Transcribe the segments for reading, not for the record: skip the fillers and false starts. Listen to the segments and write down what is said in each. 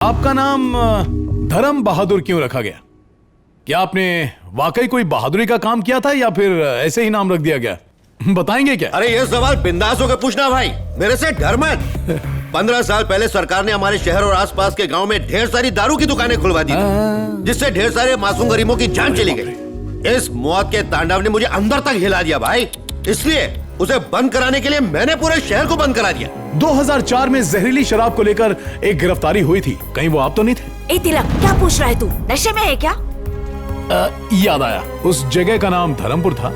आपका नाम धर्म बहादुर क्यों रखा गया? क्या आपने वाकई कोई बहादुरी का काम किया था या फिर ऐसे ही नाम रख दिया गया? बताएंगे क्या? अरे ये सवाल बिंदास होकर पूछना भाई, मेरे से डर मत। 15 साल पहले सरकार ने हमारे शहर और आसपास के गांव में ढेर सारी दारू की दुकानें खुलवा दी थी, जिससे ढेर सारे मासूम गरीबों की जान चली गई। इस मौत के तांडव ने मुझे अंदर तक हिला दिया भाई, इसलिए उसे बंद कराने के लिए मैंने पूरे शहर को बंद करा दिया। 2004 में जहरीली शराब को लेकर एक गिरफ्तारी हुई थी, कहीं वो आप तो नहीं थे? ए तिलक, क्या पूछ रहा है तू? नशे में है क्या? याद आया, उस जगह का नाम धर्मपुर था।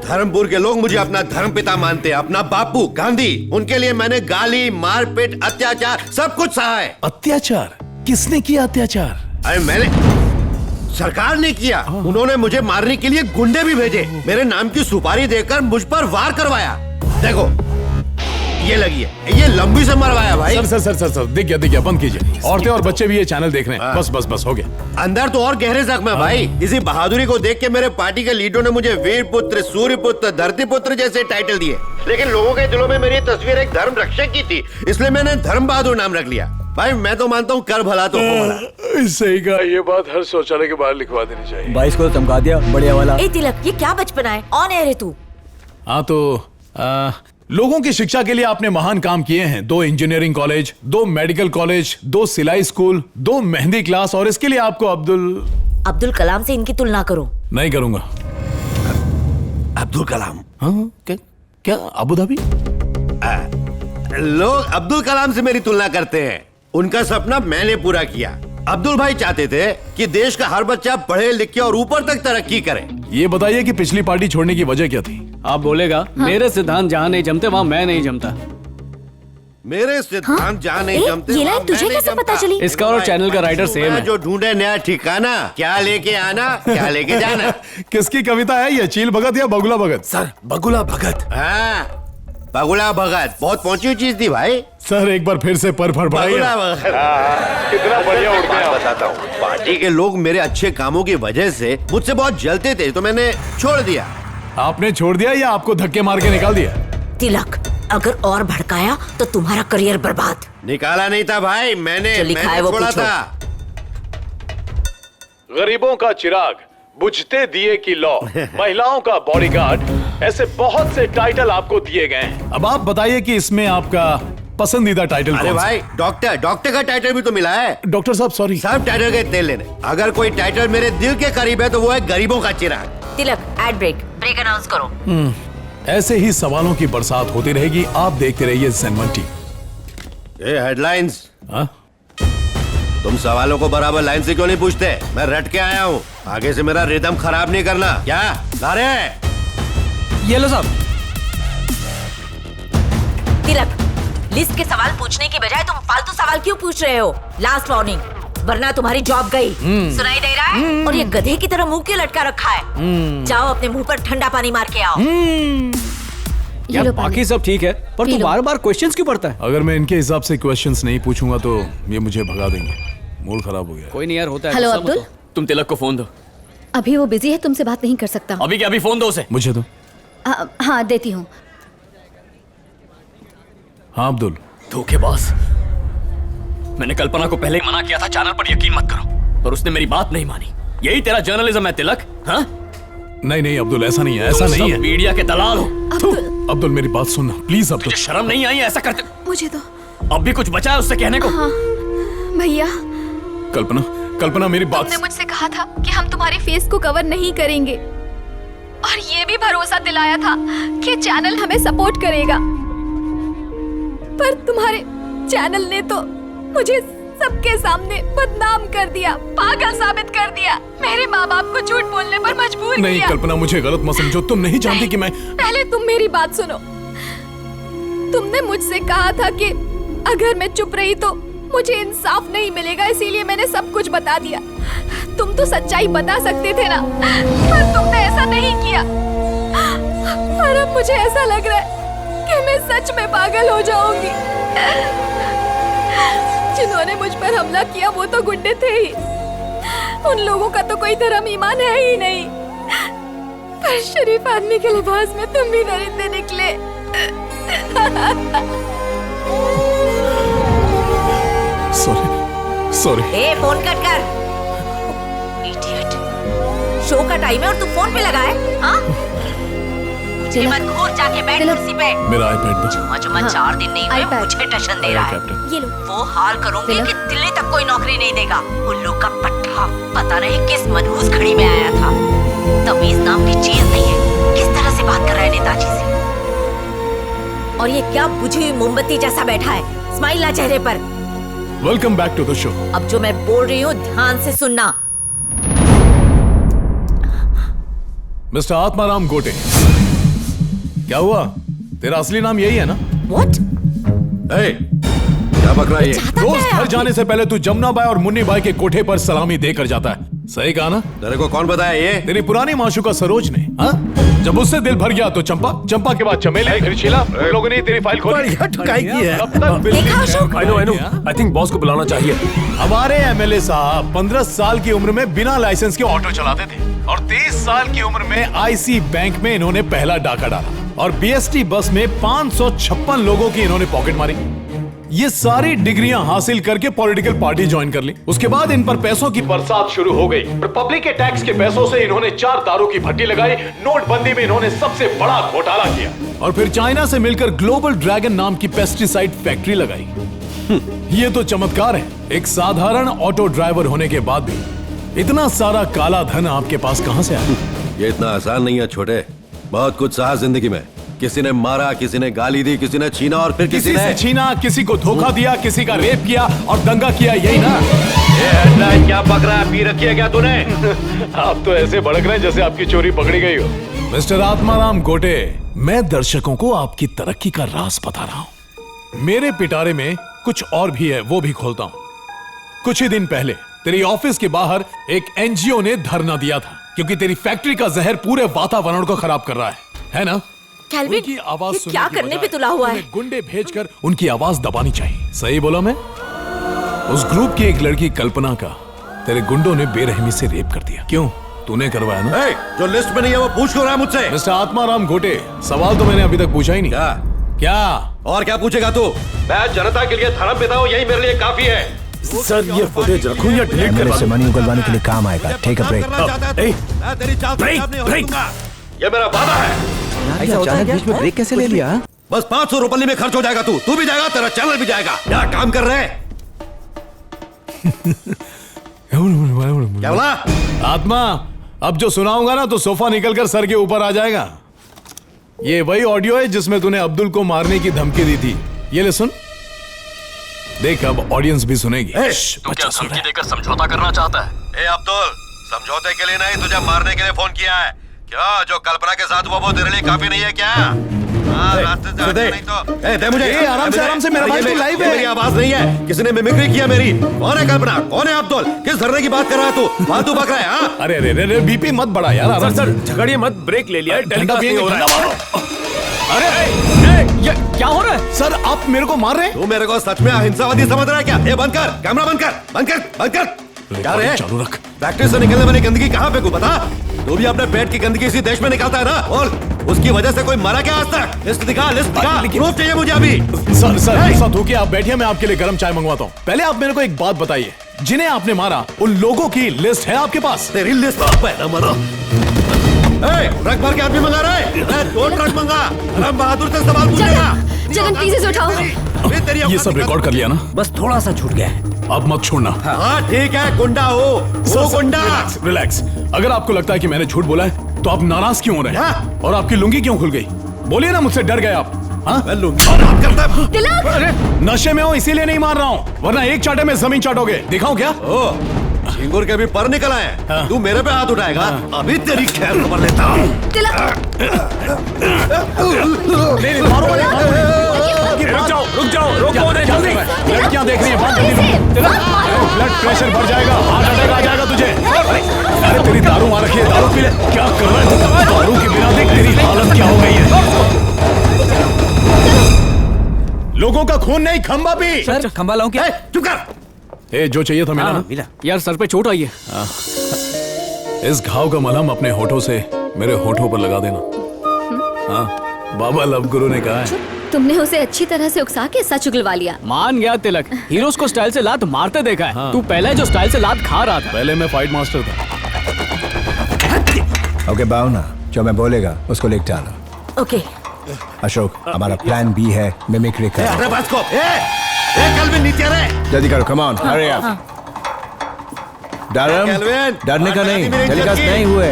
धर्मपुर के लोग मुझे अपना धर्म पिता मानते हैं, अपना बापू गांधी। उनके लिए मैंने गाली, मारपीट, अत्याचार सब कुछ सहा है। अत्याचार? किसने किया अत्याचार? अरे मैंने, सरकार ने किया। उन्होंने मुझे मारने के लिए गुंडे भी भेजे, मेरे नाम की सुपारी देकर मुझ पर वार करवाया। देखो ये लगी है, ये लंबी से मरवाया भाई। सर दिख गया, बंद कीजिए। औरतें और बच्चे भी ये चैनल देख रहे हैं। बस हो गया। अंदर तो और गहरे जख्म है भाई। इसी बहादुरी को देख के मेरे पार्टी के लीडरों ने मुझे वीर पुत्र, सूर्य पुत्र, धरती पुत्र जैसे टाइटल दिए, लेकिन लोगों के दिलों में मेरी तस्वीर एक धर्म रक्षक की थी, इसलिए मैंने धर्म बहादुर नाम रख लिया। भाई मैं तो मानता हूँ कर भला तो हो भला। सही कहा, ये बात हर शौचालय के बाहर लिखवा देनी चाहिए। 22 को चमका दिया बढ़िया वाला। ए तिलक, ये क्या बचपना है? ऑन एयर है तू। हाँ तो लोगों की शिक्षा के लिए आपने महान काम किए हैं। 2 इंजीनियरिंग कॉलेज, 2 मेडिकल कॉलेज, 2 सिलाई स्कूल, 2 मेहंदी क्लास, और इसके लिए आपको अब्दुल कलाम से इनकी तुलना करो। नहीं करूंगा। अब्दुल कलाम? हाँ क्या अबू धाबी? लोग अब्दुल कलाम से मेरी तुलना करते हैं, उनका सपना मैंने पूरा किया। अब्दुल भाई चाहते थे कि देश का हर बच्चा पढ़े लिखे और ऊपर तक तरक्की करे। ये बताइए कि पिछली पार्टी छोड़ने की वजह क्या थी? आप बोलेगा हाँ। मेरे सिद्धांत जहाँ नहीं जमते वहाँ मैं नहीं जमता। मेरे सिद्धांत जहाँ नहीं जमते ये लाइन तुझे कैसे पता चली? इसका और चैनल का राइटर सेम है। जो ढूंढे नया ठिकाना, क्या लेके आना क्या लेके जाना। किसकी कविता है ये? चील भगत या बगुला भगत? सर बगुला भगत। हाँ बगुला भगत बहुत पहुंची हुई चीज थी भाई। सर एक बार फिर से पर फड़फड़ाइए। कितना बढ़िया उड़ते हैं। बताता हूँ, पार्टी के लोग मेरे अच्छे कामों की वजह से मुझसे बहुत जलते थे, तो मैंने छोड़ दिया। आपने छोड़ दिया या आपको धक्के मार के निकाल दिया? तिलक, अगर और भड़काया तो तुम्हारा करियर बर्बाद। निकाला नहीं था भाई, मैंने छोड़ा था। गरीबों का चिराग, बुझते दिए की लौ, महिलाओं का बॉडीगार्ड, ऐसे बहुत से टाइटल आपको दिए गए हैं। अब आप बताइए कि इसमें आपका पसंदीदा टाइटल अरे भाई डॉक्टर का टाइटल भी तो मिला है। डॉक्टर साहब सॉरी। सब टाइटल के तेल लेने। अगर कोई टाइटल मेरे दिल के करीब है तो वो है गरीबों का चिराग। तिलक, एड ब्रेक अनाउंस करो। ऐसे ही सवालों की बरसात होती रहेगी, आप देखते रहिए ज़ेन टी। ये हेडलाइंस। तुम सवालों को बराबर लाइन से क्यों नहीं पूछते? मैं रट के आया हूँ, आगे से मेरा रिदम खराब नहीं करना। क्या अरे ये लो साहब। तिलक, लिस्ट के सवाल पूछने की बजाय तुम फालतू सवाल क्यों पूछ रहे हो? लास्ट वार्निंग, वरना तुम्हारी जॉब गई। सुनाई दे रहा है? और ये गधे की तरह मुंह क्यों लटका रखा है? जाओ अपने मुंह पर ठंडा पानी मार के आओ। यार बाकी सब ठीक है, पर तू बार बार क्वेश्चंस क्यों पढ़ता है? अगर मैं इनके हिसाब से क्वेश्चंस नहीं पूछूंगा तो ये मुझे भगा देंगे। मूड खराब हो गया। कोई नहीं यार, होता है। हेलो अब्दुल, तुम तिलक को फोन दो। अभी वो बिजी है, तुमसे बात नहीं कर सकता। अभी क्या? अभी फोन दो उसे। मुझे दो। हाँ देती हूँ। हाँ अब्दुल। धोखेबाज, मैंने कल्पना को पहले ही मना किया था चैनल पर यकीन मत करो, पर उसने मेरी बात नहीं मानी। यही तेरा जर्नलिज्म है तिलक? हाँ? नहीं अब्दुल, ऐसा नहीं है, ऐसा नहीं है। मीडिया के दलाल हो। अब्दुल मेरी बात सुनना प्लीज। अब्दुल तुझे शर्म नहीं आई ऐसा करते? मुझे तो अब भी कुछ बचा है उससे कहने को? हाँ भैया, कल्पना मेरी बात। तुमने मुझसे कहा था कि हम तुम्हारे फेस को कवर नहीं करेंगे, और ये भी भरोसा दिलाया था कि चैनल हमें सपोर्ट करेगा, पर तुम्हारे चैनल ने तो मुझे सबके सामने बदनाम कर दिया, पागल साबित कर दिया, मेरे माँ बाप को झूठ बोलने पर मजबूर नहीं किया। कल्पना, मुझे गलत मत समझो, तुम नहीं जानती कि मैं। पहले तुम मेरी बात सुनो। तुमने मुझसे कहा था कि अगर मैं चुप रही तो मुझे इंसाफ नहीं मिलेगा, इसीलिए मैंने सब कुछ बता दिया। तुम तो सच्चाई बता सकते थे ना, पर तुमने ऐसा नहीं किया। और अब मुझे ऐसा लग रहा है कि मैं सच में पागल हो जाऊंगी। जिन्होंने मुझ पर हमला किया वो तो गुंडे थे ही, उन लोगों का तो कोई धर्म ईमान है ही नहीं, पर शरीफ आदमी के लिबास में तुम भी दरिंदे निकले। सॉरी। सॉरी। ए फोन कट कर। इडियट। शो का टाइम है और तू फोन पे लगा है? हाँ? मुझे मत घूर, जाके बैठ कुर्सी पे। मेरा आईपैड दो। जुम्मा 4 दिन नहीं हुए, मुझे टशन दे रहा है। ये लो। वो हाल करूंगी कि दिल्ली तक कोई नौकरी नहीं देगा। उल्लू का पट्टा, पता नहीं किस मनहूस घड़ी में आया था। तमीज नाम की चीज नहीं है। किस तरह से बात कर रहा है नेताजी से? और ये क्या बुझी हुई मोमबत्ती जैसा बैठा है, स्माइल ना चेहरे पर। Welcome back to the show. अब जो मैं बोल रही हूँ ध्यान से सुनना। मिस्टर आत्माराम गोटे, क्या हुआ? तेरा असली नाम यही है ना? What? क्या बक रहा है ये? रोज घर जाने से पहले तू जमुना बाई और मुन्नी बाई के कोठे पर सलामी देकर जाता है, सही कहा ना? तेरे को कौन बताया ये? तेरी पुरानी माशूका सरोज ने। हाँ? जब उससे दिल भर गया तो चंपा, चंपा के बाद चमेली, फिर शीला। उन लोगों ने तेरी फाइल खोली। बढ़िया ठुकाई की है। अब तक बिल देखा Ashok? I know I think boss को बुलाना चाहिए। हमारे एमएलए साहब 15 साल की उम्र में बिना लाइसेंस के ऑटो चलाते थे और 23 साल की उम्र में आईसी बैंक में इन्होंने पहला डाका डाला और बीएसटी बस में 556 लोगों की इन्होंने पॉकेट मारी। ये सारी डिग्रियां हासिल करके पॉलिटिकल पार्टी ज्वाइन कर ली। उसके बाद इन पर पैसों की बरसात शुरू हो गई। रिपब्लिक के टैक्स के पैसों से इन्होंने 4 दारू की भट्टी लगाई। नोटबंदी में इन्होंने सबसे बड़ा घोटाला किया और फिर चाइना से मिलकर ग्लोबल ड्रैगन नाम की पेस्टिसाइड फैक्ट्री लगाई। ये तो चमत्कार है। एक साधारण ऑटो ड्राइवर होने के बाद भी इतना सारा काला धन आपके पास कहां से आया? ये इतना आसान नहीं है छोटे। बहुत कुछ सहा जिंदगी में। किसी ने मारा, किसी ने गाली दी, किसी ने छीना और फिर किसी से छीना, किसी को धोखा दिया, किसी का रेप किया और दंगा किया, यही ना? ये क्या पक रहा है? पी रखी है क्या तूने? आप तो ऐसे भड़क रहे हैं जैसे आपकी चोरी पकड़ी गई हो। मिस्टर आत्माराम गोटे, मैं दर्शकों को आपकी तरक्की का राज बता रहा हूँ। मेरे पिटारे में कुछ और भी है, वो भी खोलता हूँ। कुछ ही दिन पहले तेरी ऑफिस के बाहर एक एनजीओ ने धरना दिया था क्योंकि तेरी फैक्ट्री का जहर पूरे वातावरण को खराब कर रहा है ना? कैल्विन, उनकी आवाज ये सुनने क्या की करने बजाय पे तुला हुआ है? तुम्हें गुंडे भेजकर उनकी आवाज दबानी चाहिए। सही बोला मैं? उस ग्रुप की एक लड़की कल्पना का तेरे गुंडों ने बेरहमी से रेप कर दिया। क्यों? तूने करवाया ना? जो लिस्ट में नहीं है वो पूछ क्यों रहा है मुझसे? मिस्टर आत्माराम गोटे, सवाल तो मैंने अभी तक पूछा ही नहीं। क्या? और क्या पूछेगा तू? मैं जनता के लिए धर्म पिता हूँ, यही मेरे लिए काफी है। सर ये फुटेज रखूं या डिलीट करवा से मनी उगलवाने के लिए काम आएगा। Take a break. मैं तेरी चाल से खराब नहीं होने दूंगा। ये मेरा वादा है। ऐसा अचानक बीच में ब्रेक कैसे ले लिया? बस 500 रुपये में खर्च हो जाएगा। तू भी जाएगा, तेरा चैनल भी जाएगा। क्या काम कर रहे हैं? क्या बोला? आत्मा, अब जो सुनाऊंगा ना तो सोफा निकलकर सर के ऊपर आ जाएगा। ये वही ऑडियो है जिसमें तूने अब्दुल को मारने की धमकी दी थी। ये ले सुन। देख अब ऑडियंस भी सुनेगी। तू क्या धमकी देकर समझौता करना चाहता है? ए अब्दुल, समझौते के लिए नहीं, तुझे मारने के लिए फोन किया है। क्या जो कल्पना के साथ वो तेरे लिए काफी नहीं है क्या? रास्ते से हटना नहीं तो दे मुझे। आराम से मेरा भाई तो लाइव है। मेरी आवाज नहीं है, किसी ने मिमिक्री किया मेरी। कौन है कल्पना? कौन है अब्दुल? किस धरने की बात कर रहा है तू? फालतू बक रहा है? हाँ? अरे बीपी मत बढ़ा यार। सर झगड़िए मत, ब्रेक ले लिया। ठंडा पिएंगे, ठंडा मारो। ये क्या हो रहा है? सर आप मेरे को मार रहे हैं? तू मेरे को सच में अहिंसावादी समझ रहा है क्या? ये बंद कर, कैमरा बंद कर, बंद कर, बंद कर। क्या रे? चालू रख। फैक्ट्री से निकलने वाली गंदगी कहाँ फेंकूं बता? तू भी अपने पेट की गंदगी इसी देश में निकालता है ना? बोल, उसकी वजह से कोई मरा क्या आज तक? लिस्ट दिखा, प्रूफ चाहिए मुझे अभी। सर ऐसा हो कि आप बैठिए, मैं आपके लिए गर्म चाय मंगवाता हूँ। पहले आप मेरे को एक बात बताइए, जिन्हें आपने मारा उन लोगों की लिस्ट है आपके पास? तेरी लिस्ट पहला मरो। ट्रक भर के आदमी मंगा रहा है? 2 ट्रक मंगा। राम बहादुर से सवाल पूछेगा। जगन प्लीज उठाओ। ये सब रिकॉर्ड कर लिया ना? बस थोड़ा सा छूट गया है। अब मत छोड़ना। हाँ ठीक है, गुंडा हो वो गुंडा। रिलैक्स। अगर आपको लगता है कि मैंने झूठ बोला है तो आप नाराज क्यों हो रहे हैं? और आपकी लुंगी क्यों खुल गई? बोलिए ना, मुझसे डर गए आप? हाँ? बात करता है। तिलक! नशे में हूँ इसीलिए नहीं मार रहा हूँ, वरना एक चाटे में जमीन चाटोगे। दिखाऊं क्या? झिंगुर के भी पर निकल आए। तू मेरे पे हाथ उठाएगा? अभी तेरी खैर खबर लेता हूँ। रुक जाओ, रोको उन्हें जल्दी। लड़कियां देख रही हैं, ब्लड प्रेशर बढ़ जाएगा, हार्ट अटैक आ जाएगा तुझे। अरे तेरी दारू आ रखी है, दारू पी ले। क्या कर रहा है? दारू के बिना देख तेरी हालत क्या हो गई है। लोगों का खून नहीं, खंबा पी। सर खंबा लाऊं क्या? चुप कर। जो चाहिए था मिला ना? मिला। यार सर पे चोट आई है। इस घाव का मलहम अपने होठों से मेरे होठों पर लगा देना। हाँ, बाबा लव गुरु ने कहा है। तुमने उसे अच्छी तरह से उकसा के सच उगलवा लिया। मान गया तिलक, हीरोज को स्टाइल से लात मारते देखा है। तू पहले जो स्टाइल से लात खा रहा था। पहले मैं फाइट मास्टर था। ओके भावना, जो मैं बोलेगा उसको लिख डालो। ओके। अशोक, हमारा प्लान बी है मिमिक्री अरे करना। बस को कल नीचे रहे। जल्दी करो, कम ऑन, हरी अप। डरम, कैल्विन, डरने का नहीं, मेरी टेलीकास्ट इज्जत की। नहीं हुए।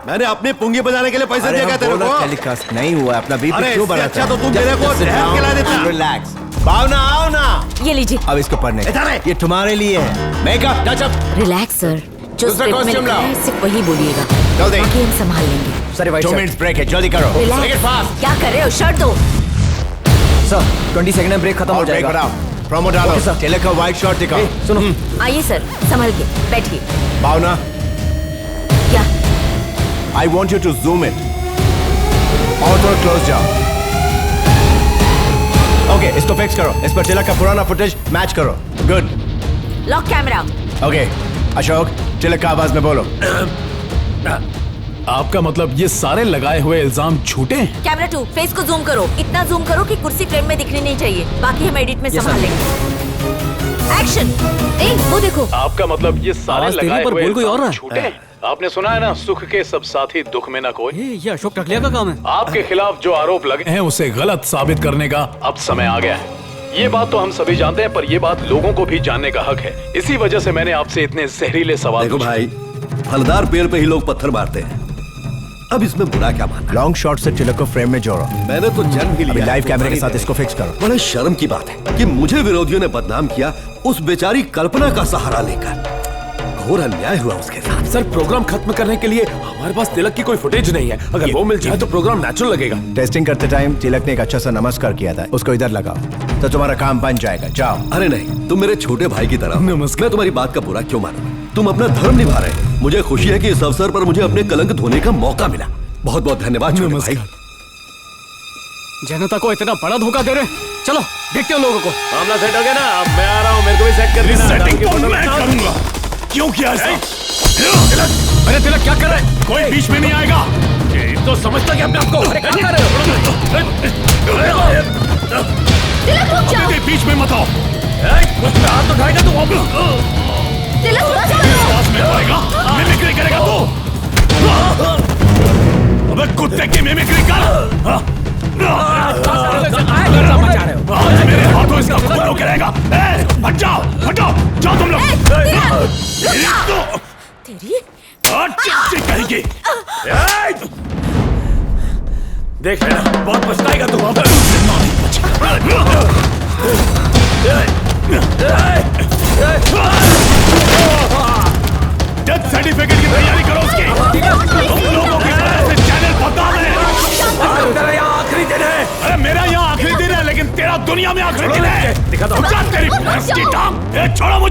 मैंने अपनी पुंगी बजाने के लिए पैसे दिया क्या तेरे को? टेलीकास्ट नहीं हुआ, अपना बीपी अरे क्यों इससे बढ़ाता अच्छा है? तो तुम मेरे को जहर खिला देता। रिलैक्स। भावना आओ ना। ये लीजिए। अब इसको पढ़ने का। इधर है। ये तुम्हारे लिए है। Makeup, touch up. Relax sir, जो दूसरा स्क्रिप्ट में costume लिखा लाओ। है सिर्फ वही बोलिएगा, जल्दी। बाकी हम संभाल लेंगे। सर 2 मिनट्स ब्रेक है, जल्दी करो। रिलैक्स। क्या कर रहे हो? शर्ट दो। सर 20 सेकंड में ब्रेक खत्म हो और ब्रेक जाएगा। बनाओ। प्रोमो डालो। Okay, sir. तिलक का व्हाइट शर्ट दिखाओ। सुनो, आइए सर, संभल के बैठिए। भावना, क्या? I want you to zoom it और थोड़ा क्लोज जाओ। ओके, इसको फिक्स करो। इस पर तिलक का पुराना फुटेज मैच करो। Good. Lock camera. Okay, Ashok, Tilak का आवाज में बोलो। आपका मतलब ये सारे लगाए हुए इल्जाम झूठे हैं? कैमरा 2, फेस को जूम करो। इतना जूम करो कि कुर्सी फ्रेम में दिखनी नहीं चाहिए। बाकी हम एडिट में संभाल लेंगे। एक्शन। ए, वो देखो। आपका मतलब ये सारे आवाज तेरी लगाए पर हुए बोल कोई और इल्जाम रहा है। झूठे हैं? आपने सुना है ना, सुख के सब साथी दुख में ना कोई। ये अशोक टकलिया का काम है। आपके खिलाफ जो आरोप लगे हैं उसे गलत साबित करने का अब समय आ गया है। ये बात तो हम सभी जानते हैं, पर ये बात लोगों को भी जानने का हक है। इसी वजह से मैंने आपसे इतने जहरीले सवाल देखो पूछे। भाई, फलदार पेड़ पे ही लोग पत्थर मारते हैं। अब इसमें बुरा क्या मानना? लॉन्ग शॉट से तिलक को फ्रेम में जोड़ो। मैंने तो जन्म ही अभी लिया। लाइव कैमरे के साथ इसको फिक्स करो। बड़े शर्म की बात है कि मुझे विरोधियों ने बदनाम किया उस बेचारी कल्पना का सहारा लेकर। घोर अन्याय हुआ उसके साथ। सर, प्रोग्राम खत्म करने के लिए हमारे पास तिलक की कोई फुटेज नहीं है। अगर वो मिल जाए तो प्रोग्राम नेचुरल लगेगा। टेस्टिंग करते टाइम तिलक ने एक अच्छा सा नमस्कार किया था, उसको इधर लगाओ तो तुम्हारा काम बन जाएगा। जाओ। अरे नहीं, तुम मेरे छोटे भाई की तरह हो। नमस्कार। मैं तुम्हारी बात का बुरा क्यों मानूं? तुम अपना धर्म निभा रहे हो। मुझे खुशी है कि इस अवसर पर मुझे अपने कलंक धोने का मौका मिला। बहुत बहुत धन्यवाद छोटे भाई। जनता को इतना बड़ा धोखा दे रहे। चलो देखते हो लोगों को। मामला सेट हो गया ना? अब मैं आ रहा हूँ, मेरे को भी सेट कर देना। सेटिंग तो मैं करूंगा। क्यों किया ऐसा? अरे तिलक क्या कर रहे हैं? कोई बीच में नहीं आएगा। ये तो समझता कि अपने आप को। अरे क्या कर रहे हो? तिलक रुक जाओ। अबे बीच में मत आओ। हाथ उठाएगा तू? तिलक रुक जाओ। आवाज में पड़ेगा, मिमिक्री करेगा तू। अबे कुत्ते की मिमिक्री कर। आज मेरे हाथों इसका खून रोक रहेगा। हट जाओ, हटो, जाओ तुम लोग। तेरी चिट्ठी कहेगी। देख लेना, बहुत पछताएगा तू। डेथ सर्टिफिकेट की तैयारी करो उसकी। तुम लोगों की वजह से चैनल बदनाम है। तेरा यहाँ आखिरी दिन है। अरे मेरा यहाँ आखिरी दिन है, लेकिन तेरा दुनिया में आखिरी दिन है। दिखा दो। तेरी भैंस की टांग। छोड़ो मुझे।